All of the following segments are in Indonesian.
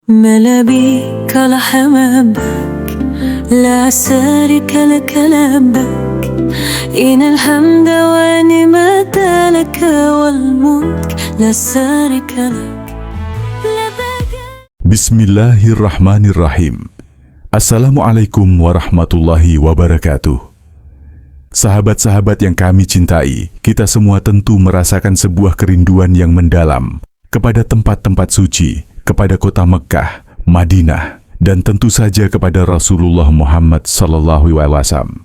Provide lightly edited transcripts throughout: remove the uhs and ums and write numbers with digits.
ما بيك لحمامك لا شريك لك لبك إن الحمد والنعمة لك والملك لا شريك لك Bismillahirrahmanirrahim. Assalamualaikum warahmatullahi wabarakatuh. Sahabat-sahabat yang kami cintai, kita semua tentu merasakan sebuah kerinduan yang mendalam kepada tempat-tempat suci, kepada kota Mekah, Madinah, dan tentu saja kepada Rasulullah Muhammad SAW.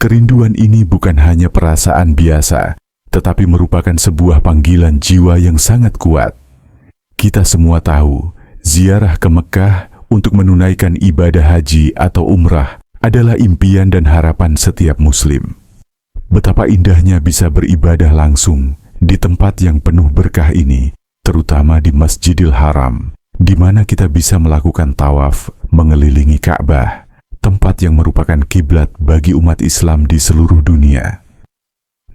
Kerinduan ini bukan hanya perasaan biasa, tetapi merupakan sebuah panggilan jiwa yang sangat kuat. Kita semua tahu, ziarah ke Mekah untuk menunaikan ibadah haji atau umrah adalah impian dan harapan setiap muslim. Betapa indahnya bisa beribadah langsung di tempat yang penuh berkah ini, terutama di Masjidil Haram, di mana kita bisa melakukan tawaf mengelilingi Ka'bah, tempat yang merupakan kiblat bagi umat Islam di seluruh dunia.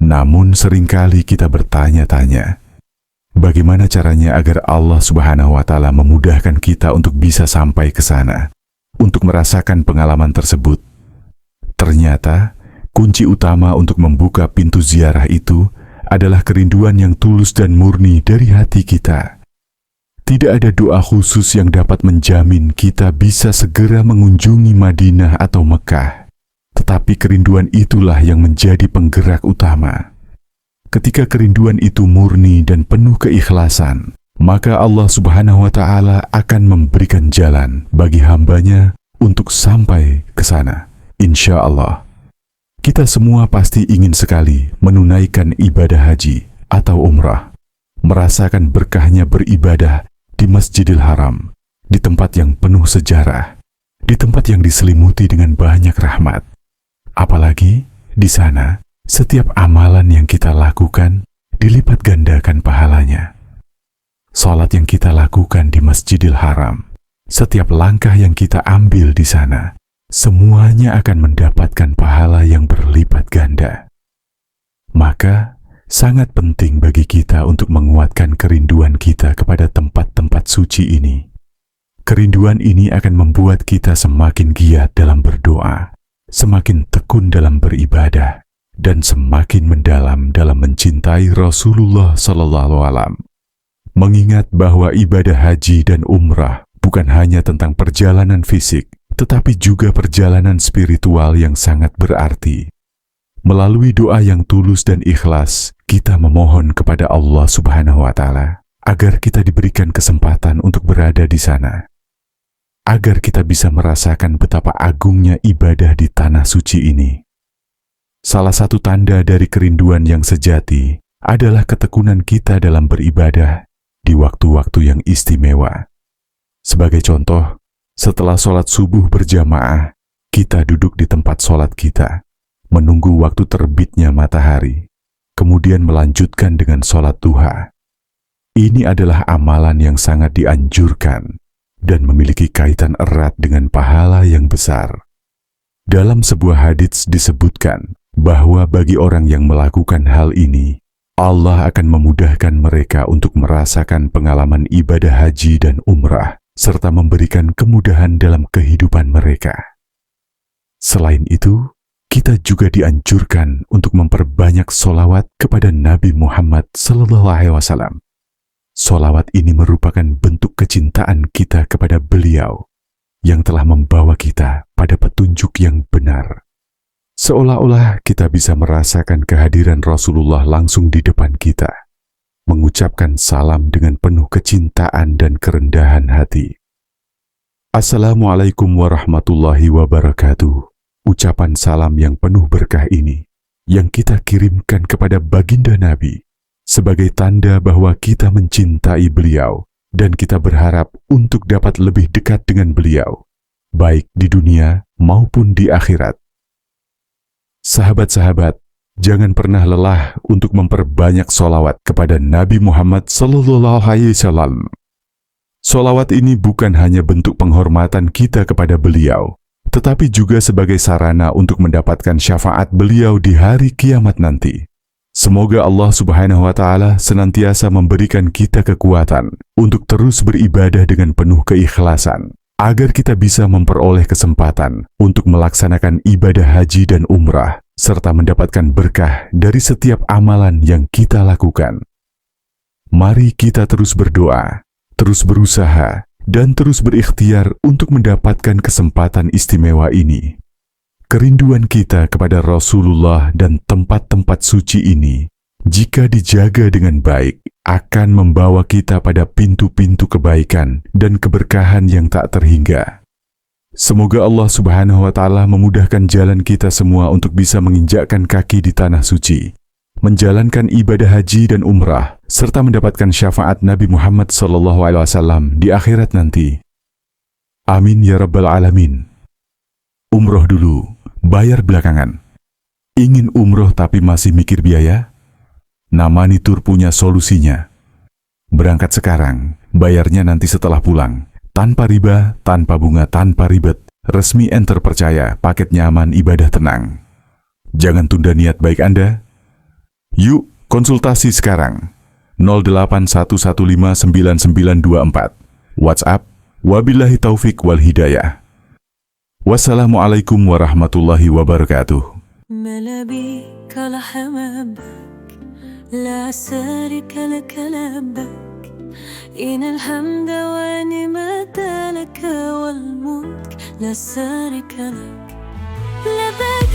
Namun seringkali kita bertanya-tanya, bagaimana caranya agar Allah Subhanahu wa Ta'ala memudahkan kita untuk bisa sampai ke sana, untuk merasakan pengalaman tersebut? Ternyata, kunci utama untuk membuka pintu ziarah itu adalah kerinduan yang tulus dan murni dari hati kita. Tidak ada doa khusus yang dapat menjamin kita bisa segera mengunjungi Madinah atau Mekah, tetapi kerinduan itulah yang menjadi penggerak utama. Ketika kerinduan itu murni dan penuh keikhlasan, maka Allah Subhanahu wa Ta'ala akan memberikan jalan bagi hambanya untuk sampai ke sana. Insya Allah. Kita semua pasti ingin sekali menunaikan ibadah haji atau umrah, merasakan berkahnya beribadah di Masjidil Haram, di tempat yang penuh sejarah, di tempat yang diselimuti dengan banyak rahmat. Apalagi di sana, setiap amalan yang kita lakukan dilipat gandakan pahalanya. Salat yang kita lakukan di Masjidil Haram, setiap langkah yang kita ambil di sana, semuanya akan mendapatkan pahala yang berlipat ganda. Maka, sangat penting bagi kita untuk menguatkan kerinduan kita kepada tempat-tempat suci ini. Kerinduan ini akan membuat kita semakin giat dalam berdoa, semakin tekun dalam beribadah, dan semakin mendalam dalam mencintai Rasulullah SAW. Mengingat bahwa ibadah haji dan umrah bukan hanya tentang perjalanan fisik, tetapi juga perjalanan spiritual yang sangat berarti. Melalui doa yang tulus dan ikhlas, kita memohon kepada Allah Subhanahu wa Ta'ala agar kita diberikan kesempatan untuk berada di sana, agar kita bisa merasakan betapa agungnya ibadah di tanah suci ini. Salah satu tanda dari kerinduan yang sejati adalah ketekunan kita dalam beribadah di waktu-waktu yang istimewa. Sebagai contoh, setelah sholat subuh berjamaah, kita duduk di tempat sholat kita, menunggu waktu terbitnya matahari, kemudian melanjutkan dengan sholat duha. Ini adalah amalan yang sangat dianjurkan dan memiliki kaitan erat dengan pahala yang besar. Dalam sebuah hadits disebutkan bahwa bagi orang yang melakukan hal ini, Allah akan memudahkan mereka untuk merasakan pengalaman ibadah haji dan umrah, serta memberikan kemudahan dalam kehidupan mereka. Selain itu, kita juga dianjurkan untuk memperbanyak sholawat kepada Nabi Muhammad SAW. Sholawat ini merupakan bentuk kecintaan kita kepada beliau, yang telah membawa kita pada petunjuk yang benar. Seolah-olah kita bisa merasakan kehadiran Rasulullah langsung di depan kita, mengucapkan salam dengan penuh kecintaan dan kerendahan hati. Assalamualaikum warahmatullahi wabarakatuh. Ucapan salam yang penuh berkah ini, yang kita kirimkan kepada baginda Nabi, sebagai tanda bahwa kita mencintai beliau, dan kita berharap untuk dapat lebih dekat dengan beliau, baik di dunia maupun di akhirat. Sahabat-sahabat, jangan pernah lelah untuk memperbanyak sholawat kepada Nabi Muhammad SAW. Sholawat ini bukan hanya bentuk penghormatan kita kepada beliau, tetapi juga sebagai sarana untuk mendapatkan syafaat beliau di hari kiamat nanti. Semoga Allah Subhanahu wa Ta'ala senantiasa memberikan kita kekuatan untuk terus beribadah dengan penuh keikhlasan, agar kita bisa memperoleh kesempatan untuk melaksanakan ibadah haji dan umrah, serta mendapatkan berkah dari setiap amalan yang kita lakukan. Mari kita terus berdoa, terus berusaha, dan terus berikhtiar untuk mendapatkan kesempatan istimewa ini. Kerinduan kita kepada Rasulullah dan tempat-tempat suci ini, jika dijaga dengan baik, akan membawa kita pada pintu-pintu kebaikan dan keberkahan yang tak terhingga. Semoga Allah Subhanahu wa Ta'ala memudahkan jalan kita semua untuk bisa menginjakkan kaki di tanah suci, menjalankan ibadah haji dan umrah, serta mendapatkan syafaat Nabi Muhammad SAW di akhirat nanti. Amin ya Rabbal Alamin. Umroh dulu, bayar belakangan. Ingin umroh tapi masih mikir biaya? Namani Tour punya solusinya. Berangkat sekarang, bayarnya nanti setelah pulang. Tanpa riba, tanpa bunga, tanpa ribet. Resmi and terpercaya, paket nyaman, ibadah tenang. Jangan tunda niat baik Anda. Yuk, konsultasi sekarang. 081159924. WhatsApp, wabillahi taufik wal hidayah. Wassalamualaikum warahmatullahi wabarakatuh. ما بك لحمامك لا شريك لك لبك إن الحمد ونعمة لك والملك لا شريك لك لبيك